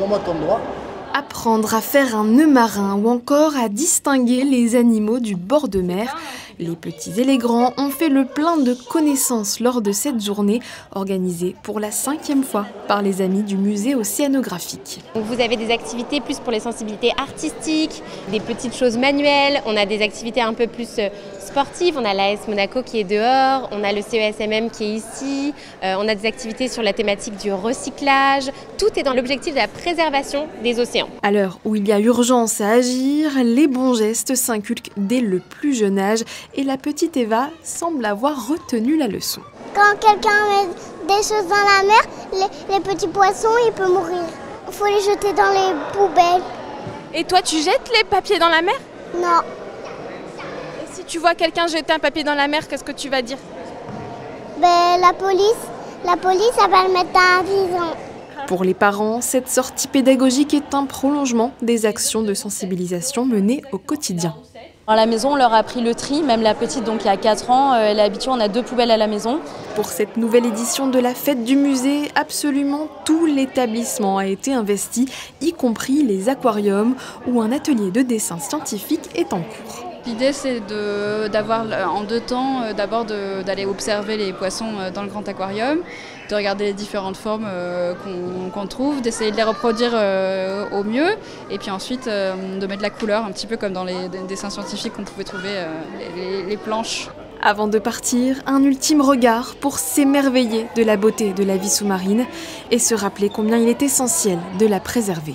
Donne-moi ton doigt. Apprendre à faire un nœud marin ou encore à distinguer les animaux du bord de mer. Les petits et les grands ont fait le plein de connaissances lors de cette journée organisée pour la 5e fois par les amis du musée océanographique. Donc vous avez des activités plus pour les sensibilités artistiques, des petites choses manuelles, on a des activités un peu plus sportives, on a l'AS Monaco qui est dehors, on a le CESMM qui est ici, on a des activités sur la thématique du recyclage, tout est dans l'objectif de la préservation des océans. À l'heure où il y a urgence à agir, les bons gestes s'inculquent dès le plus jeune âge et la petite Eva semble avoir retenu la leçon. Quand quelqu'un met des choses dans la mer, les petits poissons, ils peuvent mourir. Il faut les jeter dans les poubelles. Et toi, tu jettes les papiers dans la mer? Non. Et si tu vois quelqu'un jeter un papier dans la mer, qu'est-ce que tu vas dire? La police, elle va le mettre dans la prison. Pour les parents, cette sortie pédagogique est un prolongement des actions de sensibilisation menées au quotidien. À la maison, on leur a appris le tri, même la petite, donc il y a 4 ans, elle est habituée, on a 2 poubelles à la maison. Pour cette nouvelle édition de la fête du musée, absolument tout l'établissement a été investi, y compris les aquariums, où un atelier de dessin scientifique est en cours. L'idée, c'est d'avoir en 2 temps, d'abord d'aller observer les poissons dans le grand aquarium, de regarder les différentes formes qu'on trouve, d'essayer de les reproduire au mieux, et puis ensuite de mettre la couleur, un petit peu comme dans les dessins scientifiques qu'on pouvait trouver, les planches. Avant de partir, un ultime regard pour s'émerveiller de la beauté de la vie sous-marine et se rappeler combien il est essentiel de la préserver.